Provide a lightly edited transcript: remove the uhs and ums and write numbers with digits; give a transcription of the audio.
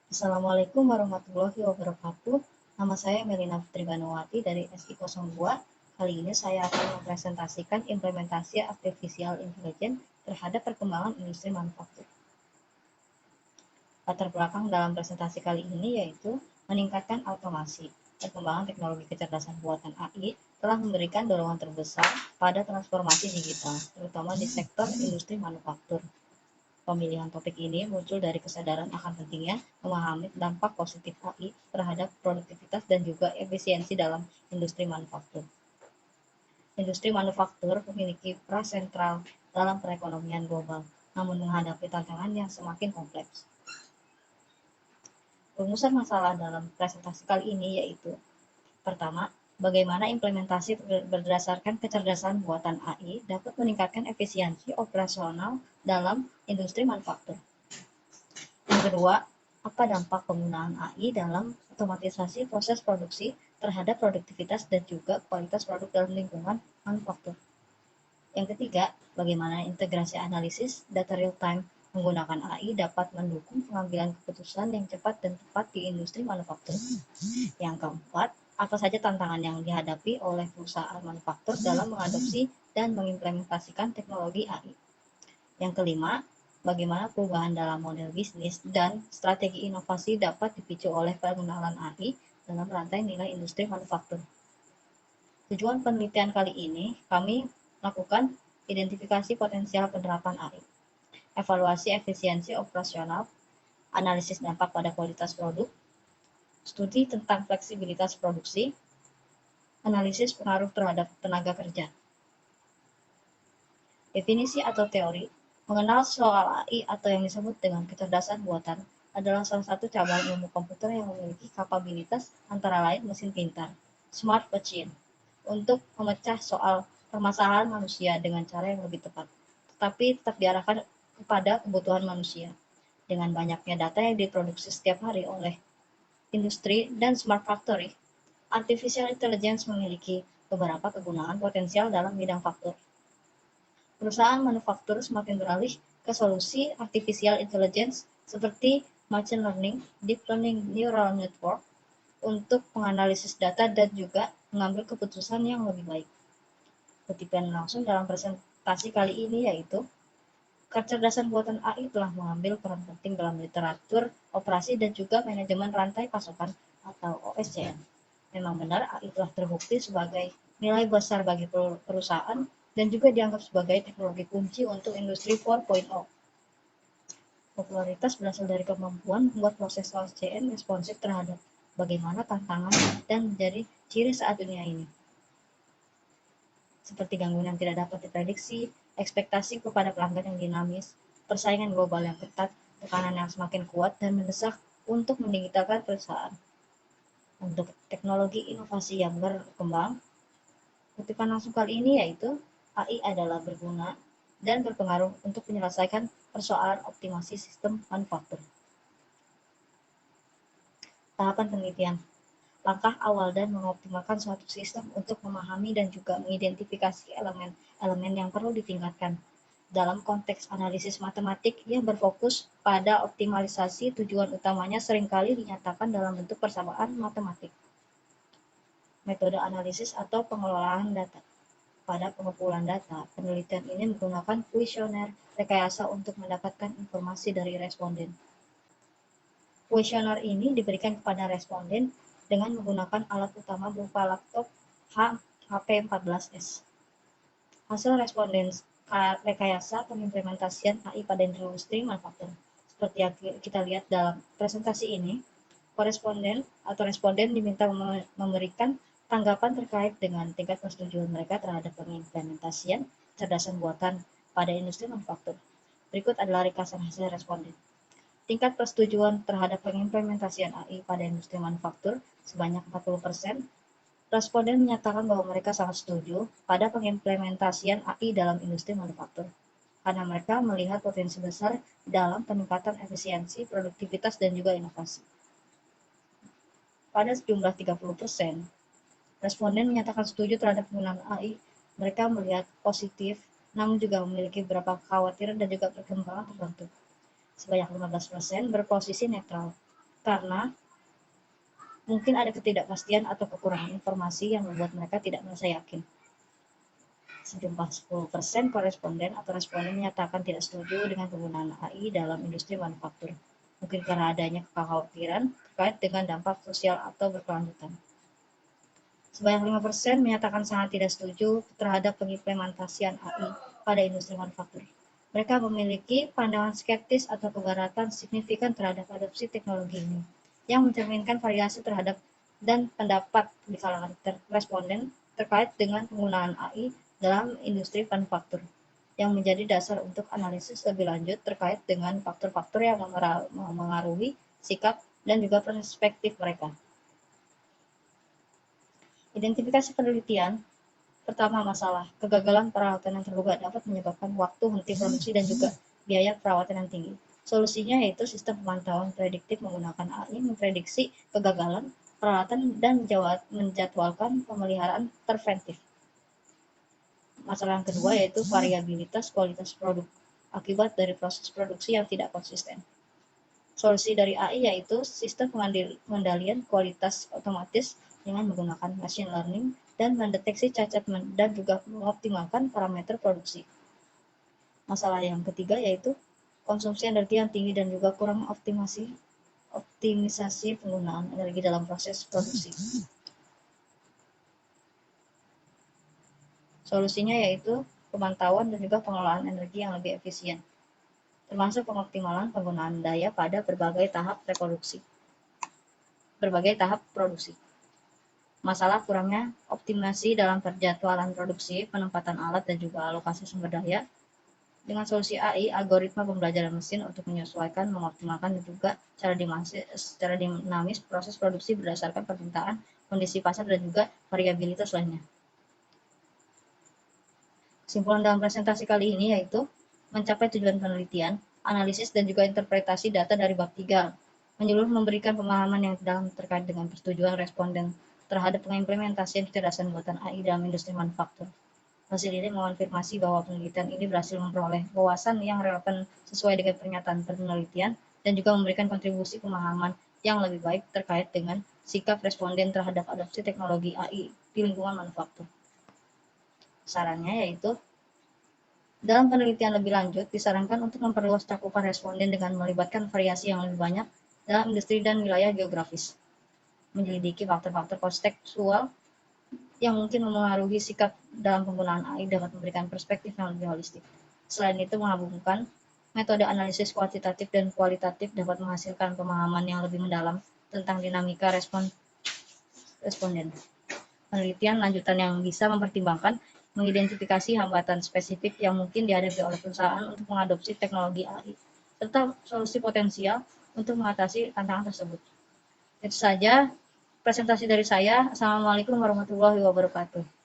Assalamualaikum warahmatullahi wabarakatuh. Nama saya Melina Putri Banuwati dari SI02. Kali ini saya akan mempresentasikan implementasi artificial intelligence terhadap perkembangan industri manufaktur. Latar belakang dalam presentasi kali ini yaitu meningkatkan automasi. Perkembangan teknologi kecerdasan buatan AI telah memberikan dorongan terbesar pada transformasi digital, terutama di sektor industri manufaktur. Pemilihan topik ini muncul dari kesadaran akan pentingnya memahami dampak positif AI terhadap produktivitas dan juga efisiensi dalam industri manufaktur. Industri manufaktur memiliki peran sentral dalam perekonomian global, namun menghadapi tantangan yang semakin kompleks. Rumusan masalah dalam presentasi kali ini yaitu: pertama, bagaimana implementasi berdasarkan kecerdasan buatan AI dapat meningkatkan efisiensi operasional dalam industri manufaktur. Yang kedua, apa dampak penggunaan AI dalam otomatisasi proses produksi terhadap produktivitas dan juga kualitas produk dalam lingkungan manufaktur. Yang ketiga, bagaimana integrasi analisis data real time menggunakan AI dapat mendukung pengambilan keputusan yang cepat dan tepat di industri manufaktur. Yang keempat, apa saja tantangan yang dihadapi oleh perusahaan manufaktur dalam mengadopsi dan mengimplementasikan teknologi AI. Yang kelima, bagaimana perubahan dalam model bisnis dan strategi inovasi dapat dipicu oleh pengenalan AI dalam rantai nilai industri manufaktur. Tujuan penelitian kali ini, kami lakukan identifikasi potensial penerapan AI, evaluasi efisiensi operasional, analisis dampak pada kualitas produk, studi tentang fleksibilitas produksi, analisis pengaruh terhadap tenaga kerja. Definisi atau teori mengenal soal AI atau yang disebut dengan kecerdasan buatan adalah salah satu cabang ilmu komputer yang memiliki kapabilitas antara lain mesin pintar, smart machine, untuk memecah soal permasalahan manusia dengan cara yang lebih tepat, tetapi tetap diarahkan kepada kebutuhan manusia. Dengan banyaknya data yang diproduksi setiap hari oleh industri dan smart factory, artificial intelligence memiliki beberapa kegunaan potensial dalam bidang faktor. Perusahaan manufaktur semakin beralih ke solusi artificial intelligence seperti machine learning, deep learning neural network untuk menganalisis data dan juga mengambil keputusan yang lebih baik. Kutipan langsung dalam presentasi kali ini yaitu: kecerdasan buatan AI telah mengambil peran penting dalam literatur operasi dan juga manajemen rantai pasokan atau OSCM. Memang benar AI telah terbukti sebagai nilai besar bagi perusahaan dan juga dianggap sebagai teknologi kunci untuk industri 4.0. Popularitas berasal dari kemampuan membuat proses OSCM responsif terhadap bagaimana tantangan dan menjadi ciri saat dunia ini, seperti gangguan yang tidak dapat diprediksi, ekspektasi kepada pelanggan yang dinamis, persaingan global yang ketat, tekanan yang semakin kuat, dan mendesak untuk mendigitalkan perusahaan. Untuk teknologi inovasi yang berkembang, kutipan langsung kali ini yaitu: AI adalah berguna dan berpengaruh untuk menyelesaikan persoalan optimasi sistem manufaktur. Tahapan penelitian: langkah awal dan mengoptimalkan suatu sistem untuk memahami dan juga mengidentifikasi elemen-elemen yang perlu ditingkatkan. Dalam konteks analisis matematik yang berfokus pada optimalisasi, tujuan utamanya seringkali dinyatakan dalam bentuk persamaan matematik. Metode analisis atau pengelolaan data. Pada pengumpulan data, penelitian ini menggunakan kuesioner rekayasa untuk mendapatkan informasi dari responden. Kuesioner ini diberikan kepada responden dengan menggunakan alat utama berupa laptop HP14s. Hasil responden rekayasa pengimplementasian AI pada industri manufaktur. Seperti yang kita lihat dalam presentasi ini, responden diminta memberikan tanggapan terkait dengan tingkat persetujuan mereka terhadap pengimplementasian kecerdasan buatan pada industri manufaktur. Berikut adalah ringkasan hasil responden. Tingkat persetujuan terhadap pengimplementasian AI pada industri manufaktur sebanyak 40%. Responden menyatakan bahwa mereka sangat setuju pada pengimplementasian AI dalam industri manufaktur, karena mereka melihat potensi besar dalam peningkatan efisiensi, produktivitas, dan juga inovasi. Pada sejumlah 30%, responden menyatakan setuju terhadap penggunaan AI. Mereka melihat positif, namun juga memiliki beberapa kekhawatiran dan juga perkembangan tertentu. Sebanyak 15% berposisi netral. karena mungkin ada ketidakpastian atau kekurangan informasi yang membuat mereka tidak merasa yakin. Sejumlah 10% koresponden atau responden menyatakan tidak setuju dengan penggunaan AI dalam industri manufaktur, mungkin karena adanya kekhawatiran terkait dengan dampak sosial atau berkelanjutan. Sebanyak 5% menyatakan sangat tidak setuju terhadap pengimplementasian AI pada industri manufaktur. Mereka memiliki pandangan skeptis atau keberatan signifikan terhadap adopsi teknologi ini, yang mencerminkan variasi terhadap dan pendapat di kalangan responden terkait dengan penggunaan AI dalam industri manufaktur, yang menjadi dasar untuk analisis lebih lanjut terkait dengan faktor-faktor yang memengaruhi sikap dan juga perspektif mereka. Identifikasi penelitian. Pertama, masalah kegagalan peralatan yang terbuka dapat menyebabkan waktu henti produksi dan juga biaya perawatan yang tinggi. Solusinya yaitu sistem pemantauan prediktif menggunakan AI memprediksi kegagalan peralatan dan menjadwalkan pemeliharaan preventif. Masalah yang kedua yaitu variabilitas kualitas produk akibat dari proses produksi yang tidak konsisten. Solusi dari AI yaitu sistem pengendalian kualitas otomatis dengan menggunakan machine learning dan mendeteksi cacat dan juga mengoptimalkan parameter produksi. Masalah yang ketiga yaitu konsumsi energi yang tinggi dan juga kurang optimisasi penggunaan energi dalam proses produksi. Solusinya yaitu pemantauan dan juga pengelolaan energi yang lebih efisien, termasuk pengoptimalan penggunaan daya pada berbagai tahap produksi. Masalah kurangnya optimasi dalam penjadwalan produksi, penempatan alat, dan juga alokasi sumber daya. Dengan solusi AI, algoritma pembelajaran mesin untuk menyesuaikan, mengoptimalkan, dan juga secara dinamis proses produksi berdasarkan permintaan, kondisi pasar, dan juga variabilitas lainnya. Kesimpulan dalam presentasi kali ini yaitu mencapai tujuan penelitian, analisis, dan juga interpretasi data dari bab 3, menyeluruh memberikan pemahaman yang dalam terkait dengan persetujuan responden terhadap pengimplementasian kecerdasan buatan AI dalam industri manufaktur. Hasil ini mengonfirmasi bahwa penelitian ini berhasil memperoleh wawasan yang relevan sesuai dengan pernyataan penelitian dan juga memberikan kontribusi pemahaman yang lebih baik terkait dengan sikap responden terhadap adopsi teknologi AI di lingkungan manufaktur. Sarannya yaitu, dalam penelitian lebih lanjut, disarankan untuk memperluas cakupan responden dengan melibatkan variasi yang lebih banyak dalam industri dan wilayah geografis. Menyelidiki faktor-faktor kontekstual yang mungkin memengaruhi sikap dalam penggunaan AI dapat memberikan perspektif yang lebih holistik. Selain itu, menggabungkan metode analisis kuantitatif dan kualitatif dapat menghasilkan pemahaman yang lebih mendalam tentang dinamika responden. Penelitian lanjutan yang bisa mempertimbangkan mengidentifikasi hambatan spesifik yang mungkin dihadapi oleh perusahaan untuk mengadopsi teknologi AI, serta solusi potensial untuk mengatasi tantangan tersebut. Itu saja presentasi dari saya. Assalamualaikum warahmatullahi wabarakatuh.